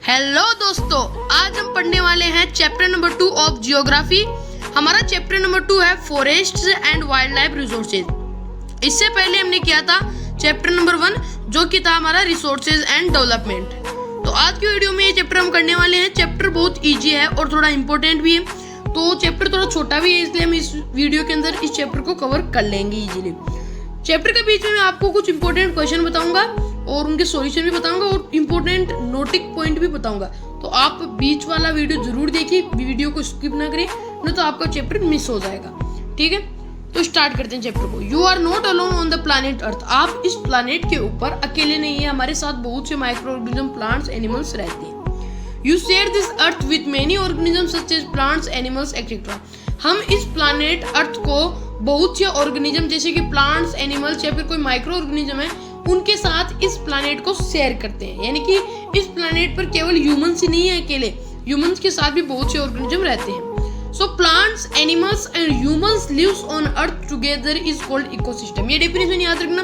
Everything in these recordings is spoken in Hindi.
हेलो दोस्तों, आज हम पढ़ने वाले हैं चैप्टर नंबर 2 ऑफ जियोग्राफी। हमारा चैप्टर नंबर 2 है forests and wild life resources. इससे पहले हमने किया था चैप्टर नंबर 1 जो कि था हमारा रिसोर्सेज एंड डेवलपमेंट। तो आज की वीडियो में ये चैप्टर हम करने वाले हैं। चैप्टर बहुत इजी है और थोड़ा इंपॉर्टेंट भी है, तो चैप्टर थोड़ा छोटा भी है, इसलिए हम इस वीडियो के अंदर इस चैप्टर को कवर कर लेंगे इजीली। चैप्टर के बीच में मैं आपको कुछ इंपॉर्टेंट क्वेश्चन बताऊंगा और उनके सॉल्यूशन भी बताऊंगा और इंपॉर्टेंट नोटिक पॉइंट भी बताऊंगा। तो आप बीच वाला वीडियो जरूर देखिए, वीडियो को स्किप ना करें, नहीं तो आपका चैप्टर मिस हो जाएगा। ठीक है, तो स्टार्ट करते हैं चैप्टर को। You are not alone on the planet earth. आप इस प्लैनेट के ऊपर अकेले नहीं है, हमारे साथ बहुत से माइक्रो ऑर्गेनिज्म, प्लांट्स, एनिमल्स रहते हैं। You share this earth with many organism such as plants, animals etcetera. हम इस प्लैनेट अर्थ को बहुत से ऑर्गेनिज्म जैसे कि प्लांट्स, एनिमल्स या फिर कोई माइक्रो ऑर्गेनिज्म है उनके साथ इस प्लैनेट को शेयर करते हैं। यानी कि इस प्लैनेट पर केवल ह्यूमंस ही नहीं है अकेले, ह्यूमंस के साथ भी बहुत से ऑर्गेनिज्म रहते हैं। So plants, animals and humans lives on earth together is called ecosystem. ये डेफिनेशन याद रखना,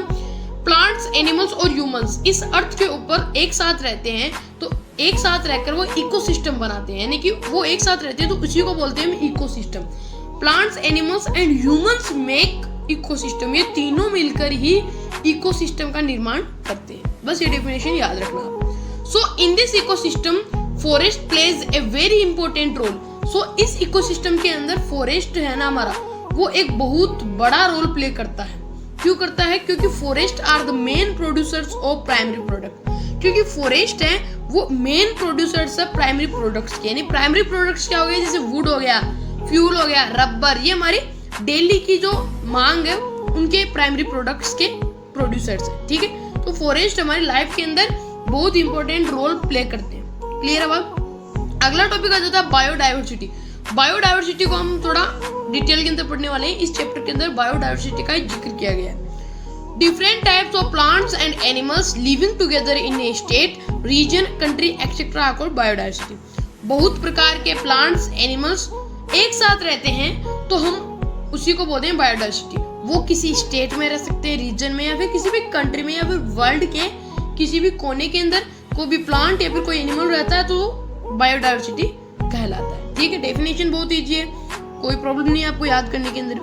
प्लांट्स, एनिमल्स और ह्यूमंस इस अर्थ के ऊपर एक साथ रहते हैं, तो एक साथ रहकर वो इकोसिस्टम बनाते हैं। यानी कि वो एक साथ रहते हैं तो उसी को बोलते हैं हम ecosystem. Plants, animals and humans make ecosystem. ये तीनों मिलकर ही इकोसिस्टम का निर्माण करते हैं। बस ये डेफिनेशन याद रखना आप। So in this ecosystem forest plays a very important role. So इस इकोसिस्टम के अंदर फॉरेस्ट है ना हमारा, वो एक बहुत बड़ा रोल प्ले करता है। क्यों करता है? क्योंकि forest are the main producers of primary product. क्योंकि फॉरेस्ट है वो मेन प्रोड्यूसर्स है प्राइमरी प्रोडक्ट्स के। यानी प्राइमरी प्रोडक्ट्स क्या हो गए? जैसे वुड हो गया, फ्यूल हो गया, रबर, ये हमारी डेली की जो मांग है उनके प्राइमरी प्रोडक्ट्स के प्रोड्यूसर्स है। ठीक है, तो फॉरेस्ट हमारी लाइफ के अंदर बहुत इंपॉर्टेंट रोल प्ले करते हैं। क्लियर है बात? अगला टॉपिक आ जाता है बायोडाइवर्सिटी। बायोडाइवर्सिटी को हम थोड़ा डिटेल के अंदर पढ़ने वाले हैं। इस चैप्टर के अंदर बायोडाइवर्सिटी का जिक्र किया गया है। Different types of plants and animals living together in a state, region, country etcetera are called biodiversity. बहुत प्रकार के प्लांट्स, एनिमल्स एक साथ रहते हैं तो हम उसी को बोलते हैं बायोडाइवर्सिटी। वो किसी स्टेट में रह सकते हैं, रीजन में, या फिर किसी भी कंट्री में, या फिर वर्ल्ड के किसी भी कोने के अंदर कोई भी प्लांट या फिर कोई एनिमल रहता है तो बायोडाइवर्सिटी कहलाता है। ठीक है, डेफिनेशन बहुत इजी है, कोई प्रॉब्लम नहीं है आपको याद करने के अंदर।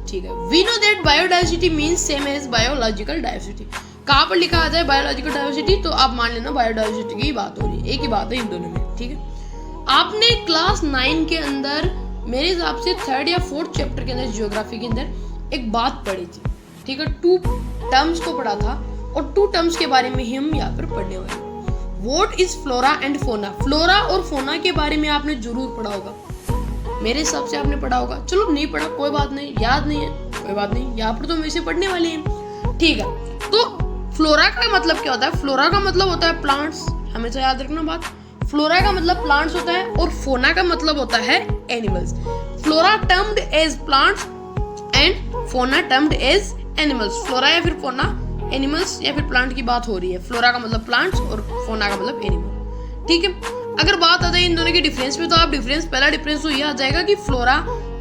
ठीक है, we know that biodiversity means same as biological diversity. कहाँ पर लिखा आता है बायोलॉजिकल डाइवर्सिटी? तो आप मान लेना बायोडाइवर्सिटी की बात हो रही है, एक ही बात है इन दोनों में। ठीक है, आपने क्लास 9 के अंदर मेरे हिसाब से 3rd या 4th चैप्टर के अंदर जियोग्राफी के अंदर एक बात पढ़ी थी। ठीक है, 2 टर्म्स को पढ़ा था और 2 टर्म्स के बारे में ही हम यहाँ पर पढ़ने वाले हैं। What is flora and fauna? Flora और फोना के बारे में आपने जरूर पढ़ा होगा, मेरे हिसाब से आपने पढ़ा होगा। चलो नहीं पढ़ा कोई बात नहीं, याद नहीं है कोई बात नहीं, यहाँ पर तो हम इसे पढ़ने वाले हैं। ठीक है, तो फ्लोरा का मतलब क्या होता है? फ्लोरा का मतलब होता है प्लांट्स, हमेशा याद रखना बात। फ्लोरा का मतलब प्लांट्स होता है और फोना का मतलब होता है animals. Flora termed as plants and fauna termed as animals. Flora या फिर फोना एनिमल्स या फिर प्लांट की बात हो रही है। फ्लोरा का मतलब प्लांट्स और फोना का मतलब एनिमल। ठीक है, अगर बात आ जाए इन दोनों के डिफरेंस में तो आप पहला डिफरेंस तो ये आ जाएगा कि फ्लोरा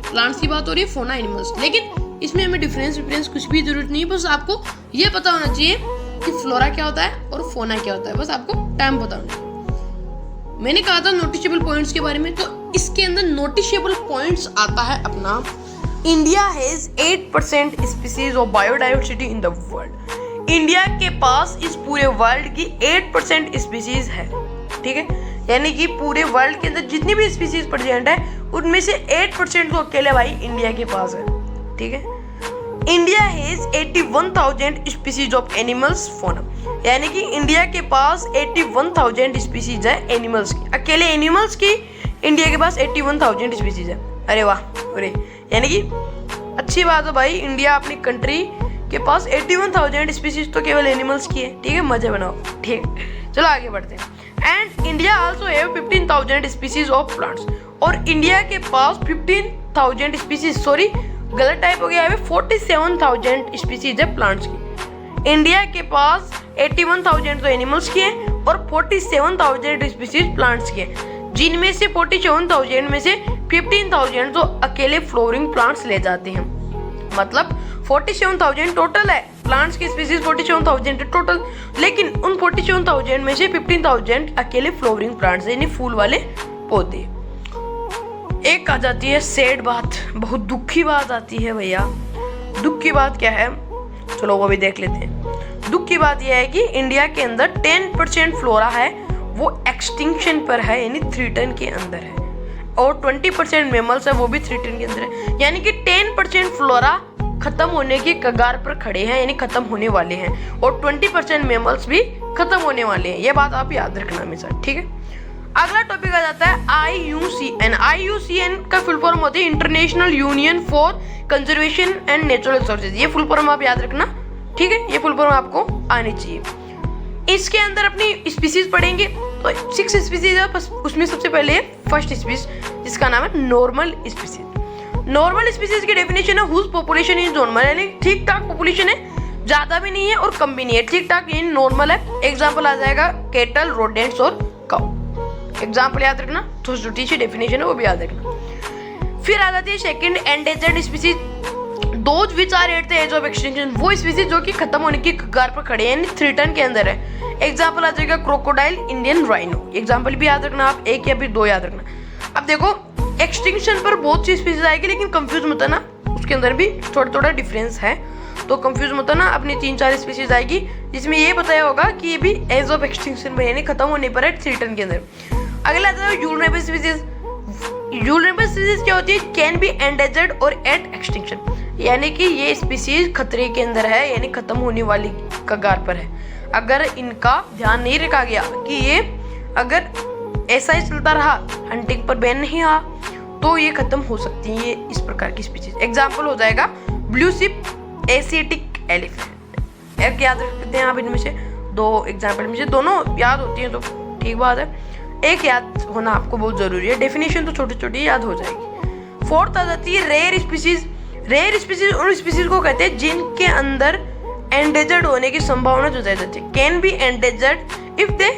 प्लांट्स की बात हो रही है, फोना एनिमल्स। लेकिन इसमें हमें डिफरेंस कुछ भी जरूरत नहीं है, बस आपको ये पता होना चाहिए कि फ्लोरा क्या होता है और फोना क्या होता है, बस आपको टाइम पता होना चाहिए। मैंने कहा था नोटिसेबल पॉइंट्स के बारे में, तो इसके अंदर नोटिसेबल पॉइंट्स आता है अपना, India has 8% species of biodiversity in the world. India के पास इस पूरे वर्ल्ड की 8% स्पीसीज है। ठीक है, यानी कि पूरे वर्ल्ड के अंदर जितनी भी स्पीसीज प्रेजेंट है उनमें से 8% तो अकेले भाई इंडिया के पास है। ठीक है, India has 81,000 species of animals फोना। यानी कि इंडिया के पास 81,000 स्पीसीज है एनिमल्स की। अकेले एनिमल्स की इंडिया के पास 81,000 स्पीसीज है। अरे वाह, अरे यानी कि अच्छी बात है भाई, इंडिया अपनी कंट्री के पास 81,000 स्पीसीज तो केवल एनिमल्स की है। ठीक है, मजे बनाओ। ठीक, चलो आगे बढ़ते हैं। And India also have 15,000 species of plants. और इंडिया के पास 15,000 स्पीसीज, सॉरी गलत टाइप हो गया है, 47,000 स्पीसीज है प्लांट्स की। इंडिया के पास 81,000 तो एनिमल्स की है और 47,000 स्पीसीज प्लांट्स की है, जिनमें से 47,000 में से 15,000 तो अकेले फ्लोरिंग प्लांट्स ले जाते हैं। मतलब 47,000 टोटल है, प्लांट्स की स्पीसीज 47,000 है टोटल, लेकिन उन 47,000 में से 15,000 अकेले फ्लोवरिंग प्लांट्स यानी फूल वाले पौधे। एक आ जाती है सैड बात, बहुत दुखी बात आती है भैया। दुख की बात क्या है, चलो वो भी देख लेते हैं। दुख की बात यह है कि इंडिया के अंदर 10% फ्लोरा है वो एक्सटिंक्शन पर है, यानी थ्रेटन के अंदर है, और 20% मेमल्स है वो भी थ्रेटन के अंदर है, यानी कि 10% फ्लोरा खत्म होने की कगार पर खड़े हैं, यानी खत्म होने वाले हैं, और 20% मेमल्स भी खत्म होने वाले हैं। ये बात आप याद रखना हमेशा, ठीक है। अगला टॉपिक आ जाता है IUCN। IUCN का फुल फॉर्म होती है international union for conservation and natural resources. ये फुल फॉर्म आप याद रखना, ठीक है, ये फुल फॉर्म आपको आनी चाहिए। इसके अंदर अपनी स्पीसीज पढ़ेंगे तो 6 स्पीसीज है, बस उसमें सबसे पहले फर्स्ट स्पीसीज जिसका नाम है नॉर्मल स्पीसीज। नॉर्मल स्पीसीज की डेफिनेशन है हुज पॉपुलेशन इज नॉर्मल, यानी ठीक ठाक पॉपुलेशन है, ज्यादा भी नहीं है और कम भी नहीं है, ठीक ठाक यानी नॉर्मल है। एग्जांपल आ जाएगा कैटल, रोडेंट्स और काउ। एग्जांपल याद रखना, तो छोटी सी डेफिनेशन है वो भी याद रखना। फिर आ जाती है second endangered species, those which are at the edge of extinction, वो स्पीसीज जो कि खत्म होने की कगार पर खड़े हैं, यानी थ्रेटन के अंदर है। एग्जांपल आ जाएगा क्रोकोडाइल, इंडियन राइनो। एग्जांपल भी याद रखना आप, एक या फिर 2 याद रखना। अब देखो एक्सटिंक्शन पर बहुत सी स्पीसीज आएगी, लेकिन कंफ्यूज मत होना, उसके अंदर भी थोड़ा थोड़ा डिफरेंस है, तो कंफ्यूज मत होना। अपनी 3-4 स्पीसीज आएगी जिसमें ये बताया होगा कि ये भी एज ऑफ एक्सटिंक्शन में यानी खत्म होने पर है थ्रेटन के अंदर। अगला आता है यूलनेबल स्पीसीज। यूलनेबल स्पीसीज क्या होती है, कैन बी एंडेंजर्ड और एट एक्सटिंक्शन, यानी कि ये स्पीसीज खतरे के अंदर है, यानी खत्म होने वाली कगार पर है। अगर इनका ध्यान नहीं रखा गया कि ये अगर ऐसा ही चलता रहा, हंटिंग पर बैन नहीं रहा, तो ये खत्म हो सकती है, ये इस प्रकार की स्पीसीज। एग्जाम्पल हो जाएगा ब्लू शिप, एशियाटिक एलिफेंट। एक याद रखते हैं आप, इनमें से 2 एग्जाम्पल में से दोनों याद होती हैं तो ठीक बात है, एक याद होना आपको बहुत जरूरी है। डेफिनेशन तो छोटी छोटी याद हो जाएगी। फोर्थ आ जाती है रेयर स्पीसीज। रेयर स्पीसीज उन स्पीसीज को कहते हैं जिनके अंदर एंडेंजर्ड होने की संभावना जो ज्यादा होती है। Can be endangered if they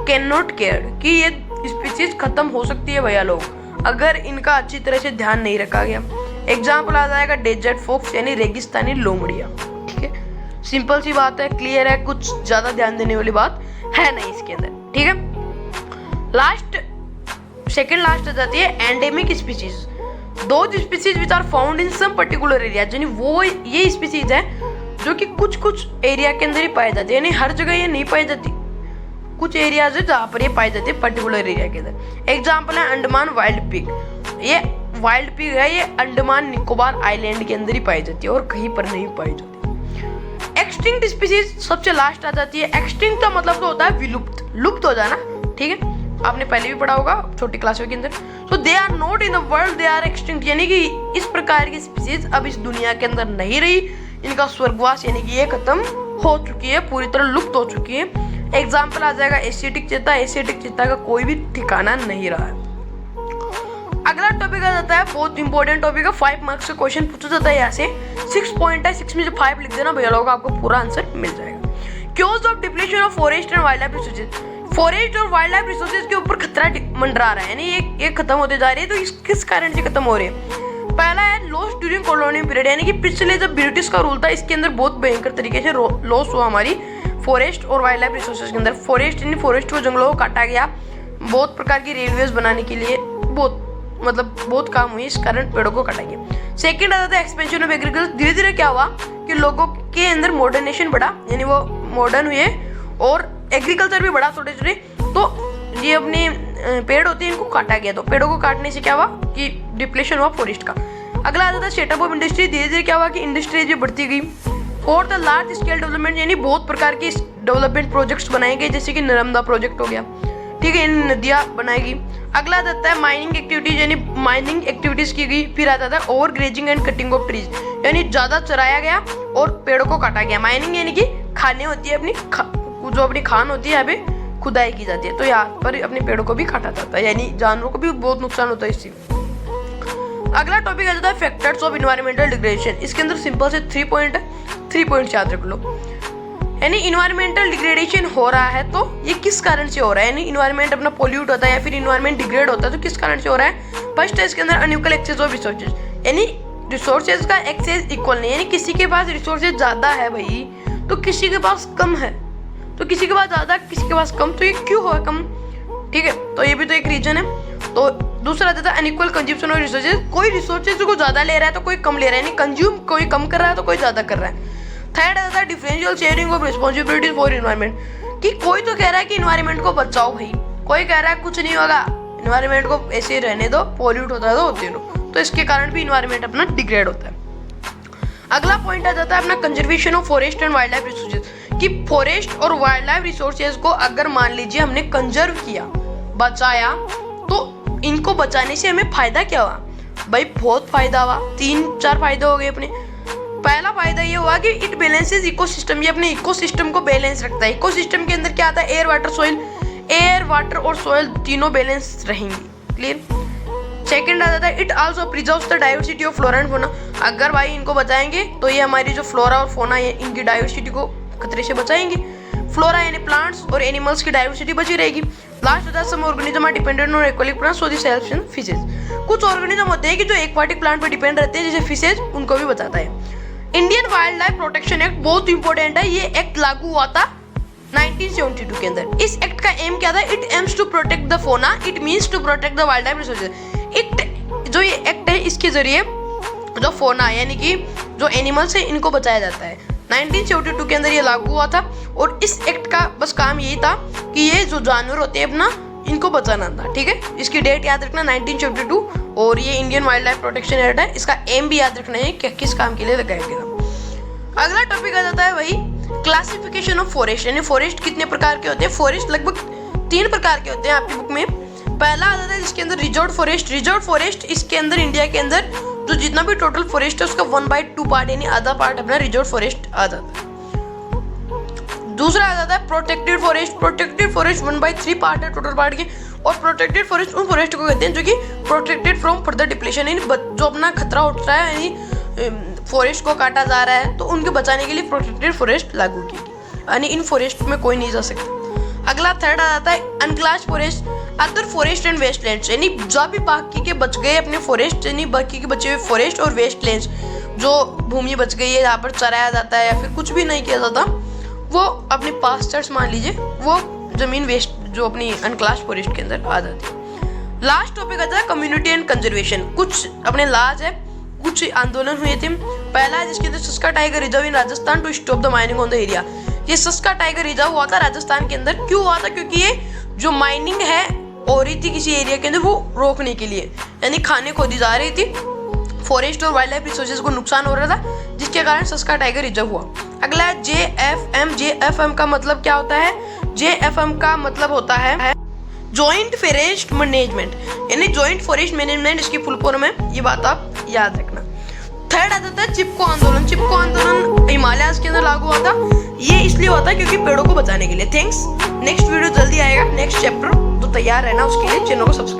can not care, कि ये स्पीसीज खत्म हो सकती है भैया लोग, अगर इनका अच्छी तरह से ध्यान नहीं रखा गया। एग्जाम्पल आ जाएगा डेजर्ट फॉक्स, यानी रेगिस्तानी लोमड़िया। ठीक है, सिंपल सी बात है, क्लियर है, कुछ ज्यादा ध्यान देने वाली बात है नहीं इसके अंदर। ठीक है, सेकंड लास्ट आ जाती है endemic species. Those species which are found in some particular area, यानी वो ये स्पीसीज है जो कि कुछ एरिया के अंदर ही पाई जाती है, यानी हर जगह ये नहीं पाई जाती, कुछ एरियाज है जहाँ पर ये पाई जाती है पर्टिकुलर एरिया के अंदर। एग्जाम्पल है अंडमान वाइल्ड पिग। ये वाइल्ड पिग है, ये अंडमान निकोबार आइलैंड के अंदर ही पाई जाती है और कहीं पर नहीं पाई जाती। एक्सटिंक्ट स्पीसीज सबसे लास्ट आ जाती है। एक्सटिंक्ट का मतलब तो होता है विलुप्त, लुप्त हो जाना। ठीक है, आपने पहले भी पढ़ा होगा छोटी क्लासों के अंदर। So they are not in the world, they are extinct, यानी कि इस प्रकार की स्पीसीज अब इस दुनिया के अंदर नहीं रही, इनका स्वर्गवास यानी कि ये खत्म हो चुकी है, पूरी तरह लुप्त हो चुकी है। एग्जाम्पल आ जाएगा एशियाटिक चीता। एशियाटिक चीता का कोई भी ठिकाना नहीं रहा है। अगला टॉपिक आ जाता है, बहुत इंपॉर्टेंट टॉपिक है, 5 मार्क्स का क्वेश्चन पूछा जाता है यहाँ से। 6 पॉइंट है, 6 में से 5 लिख देना भैया लोग, आपको पूरा आंसर मिल जाएगा। Chaos of depletion of forest and wild life resources. Forest और वाइल्ड लाइफ रिसोर्सेज के ऊपर खतरा मंडरा रहा है, यानी ये खत्म होते जा रही है, तो इस किस कारण से खत्म हो रही है। पहला है लॉस ड्यूरिंग कॉलोनियल पीरियड, यानी कि पिछले जब ब्रिटिश का रूल था इसके अंदर बहुत भयंकर तरीके से लॉस हुआ हमारी फॉरेस्ट और वाइल्ड लाइफ रिसोर्सेज के अंदर। फॉरेस्ट यानी फॉरेस्ट को, जंगलों को काटा गया, बहुत प्रकार की रेलवेज बनाने के लिए बहुत काम हुई, इस कारण पेड़ों को काटा गया। सेकंड आ जाता है एक्सपेंशन ऑफ एग्रीकल्चर। धीरे धीरे क्या हुआ कि लोगों के अंदर मॉडर्नेशन बढ़ा, यानी वो मॉडर्न हुए और एग्रीकल्चर भी बढ़ा थोड़े थोड़े, तो ये अपने पेड़ होते हैं इनको काटा गया, तो पेड़ों को काटने से क्या हुआ कि डिप्लेशन हुआ फॉरेस्ट का। अगला आ जाता है सेटअप ऑफ इंडस्ट्री। धीरे धीरे क्या हुआ कि इंडस्ट्रीज भी बढ़ती गई। फोर्थ लार्ज स्केल डेवलपमेंट, यानी बहुत प्रकार के डेवलपमेंट प्रोजेक्ट्स बनाए गए, जैसे कि नर्मदा प्रोजेक्ट हो गया। ठीक है, नदियाँ बनाएगी। अगला आता है माइनिंग एक्टिविटीज, यानी माइनिंग एक्टिविटीज की गई। फिर आता था over grazing and cutting of trees, यानी ज्यादा चराया गया और पेड़ों को काटा गया। माइनिंग यानी कि खाने होती है जो अपनी खान होती है, यहाँ पे खुदाई की जाती है, तो यहाँ पर अपने पेड़ों को भी काटा जाता है, यानी जानवरों को भी बहुत नुकसान होता है इससे। अगला टॉपिक आ जाता है फैक्टर्स ऑफ इन्वायरमेंटल डिग्रेडेशन। इसके अंदर सिंपल से 3 पॉइंट है, 3 पॉइंट याद रख लो। यानी इन्वायरमेंटल डिग्रेडेशन हो रहा है तो ये किस कारण से हो रहा है, यानी इन्वायरमेंट अपना पोल्यूट होता है या फिर इन्वायरमेंट डिग्रेड होता है तो किस कारण से हो रहा है। फर्स्ट है इसके अंदर अनइक्वल एक्सेस ऑफ रिसोर्सेज, यानी रिसोर्सेज का एक्सेस इक्वल नहीं, यानी किसी के पास रिसोर्सेज ज़्यादा है भाई तो किसी के पास कम है, तो किसी के पास ज़्यादा किसी के पास कम, तो ये क्यों हुआ कम? ठीक है, तो ये भी तो एक रीजन है। तो दूसरा देता है अनइक्वल कंज्यूमशन ऑफ रिसोर्सेज, कोई रिसोर्सेज को ज़्यादा ले रहा है तो कोई कम ले रहा है, यानी कंज्यूम कोई कम कर रहा है तो कोई ज़्यादा कर रहा है। थर्ड आता है differential sharing of responsibilities for environment, कि कोई तो कह रहा है कि एनवायरनमेंट को बचाओ भाई, कोई कह रहा है कुछ नहीं होगा, एनवायरनमेंट को ऐसे ही रहने दो, पॉल्यूट होता है तो होते रहो, तो इसके कारण भी एनवायरनमेंट अपना डिग्रेड होता है। अगला पॉइंट आ जाता है अपना conservation of forest and wild life resources, कि फॉरेस्ट और वाइल्ड लाइफ रिसोर्सेज को अगर मान लीजिए हमने कंजर्व किया, बचाया, तो इनको बचाने से हमें फायदा क्या हुआ भाई? बहुत फायदा हुआ, 3-4 फायदे हो गए अपने। पहला फायदा ये हुआ कि इट बैलेंसेस इकोसिस्टम, ये अपने इकोसिस्टम को बैलेंस रखता है। इकोसिस्टम के अंदर क्या आता है? Air water soil, air water और सॉइल तीनों बैलेंस रहेंगे। क्लियर? सेकंड आ जाता है it also preserves the diversity of flora and fauna, अगर भाई इनको बचाएंगे तो ये हमारी जो फ्लोरा और फोना है इनकी डाइवर्सिटी को खतरे से बचाएंगे। फ्लोरा यानी प्लांट्स और एनिमल्स की डाइवर्सिटी बची रहेगी। लास्ट होता है some organism are dependent on aquatic plants so this helps in fishes, कुछ ऑर्गेनिज्म होते हैं कि जो एक्वाटिक प्लांट पर डिपेंड रहते हैं जैसे फिशेज, उनको भी बचाता है। Indian wild life protection act बहुत इंपॉर्टेंट है, ये एक्ट लागू हुआ था 1972 के अंदर। इस एक्ट का एम क्या था? It aims to protect the fauna, it means to protect the wild life resources. It जो ये एक्ट है इसके जरिए जो फोना यानी कि जो एनिमल्स है इनको बचाया जाता है। 1972 के अंदर ये लागू हुआ था और इस एक्ट का बस काम यही था कि ये जो जानवर होते हैं अपना इनको बचाना था। ठीक है, इसकी डेट याद रखना 1972, और ये Indian wild life protection act है, इसका एम भी याद रखना है कि किस काम के लिए लगाया गया। अगला टॉपिक आ जाता है वही क्लासिफिकेशन ऑफ फॉरेस्ट, यानी फॉरेस्ट कितने प्रकार के होते हैं? फॉरेस्ट लगभग 3 प्रकार के होते हैं आपकी बुक में। पहला आ जाता है जिसके अंदर रिजर्व फॉरेस्ट। रिजर्व फॉरेस्ट इसके अंदर इंडिया के अंदर जो जितना भी टोटल फॉरेस्ट है उसका 1/2 पार्ट यानी आधा पार्ट अपना रिजर्व फॉरेस्ट आ जाता है। दूसरा आ जाता है protected forest. Protected forest 1/3 part है टोटल पार्ट के, और प्रोटेक्टेड फॉरेस्ट उन फॉरेस्ट को कहते हैं जो कि प्रोटेक्टेड फ्रॉम फर्दर डिप्लेशन, यानी जो अपना खतरा उठ रहा है यानी फॉरेस्ट को काटा जा रहा है तो उनके बचाने के लिए प्रोटेक्टेड फॉरेस्ट लागू की गई, यानी इन फॉरेस्ट में कोई नहीं जा सकता। अगला थर्ड आ जाता है unclassed forest, other forest and wastelands, यानी जो भी बाकी के बच गए अपने फॉरेस्ट, यानी बाकी के बचे हुए फॉरेस्ट और वेस्टलैंड्स, जो भूमि बच गई है जहाँ पर चराया जाता है या फिर कुछ भी नहीं किया जाता, वो अपने पास्टर्स मान लीजिए, वो जमीन वेस्ट जो अपनी अनक्लास्ड फॉरेस्ट के अंदर आ जाती है। लास्ट टॉपिक आता है कम्युनिटी एंड कंजर्वेशन। कुछ अपने लाज है, कुछ आंदोलन हुए थे। पहला है जिसके अंदर Sariska tiger reserve in Rajasthan to stop the mining on the area. ये सस्का टाइगर रिजर्व हुआ था राजस्थान के अंदर। क्यों हुआ था? क्योंकि ये जो माइनिंग है हो रही थी किसी एरिया के अंदर वो रोकने के लिए, यानी खाने खोदी जा रही थी, फॉरेस्ट और वाइल्ड लाइफ रिसोर्सेज को नुकसान हो रहा था, जिसके कारण सस्का टाइगर रिजर्व हुआ। अगला है JFM। JFM का मतलब क्या होता है? JFM का मतलब होता है जॉइंट फॉरेस्ट मैनेजमेंट, यानी जॉइंट फॉरेस्ट मैनेजमेंट इसकी फुल फॉर्म है, ये बात आप याद रखना। थर्ड आ जाता है चिपको आंदोलन। चिपको आंदोलन हिमालयाज के अंदर लागू हुआ था, ये इसलिए हुआ था क्योंकि पेड़ों को बचाने के लिए। थैंक्स, नेक्स्ट वीडियो जल्दी आएगा, नेक्स्ट चैप्टर, तो तैयार रहना उसके लिए, चैनल को सब्सक्राइब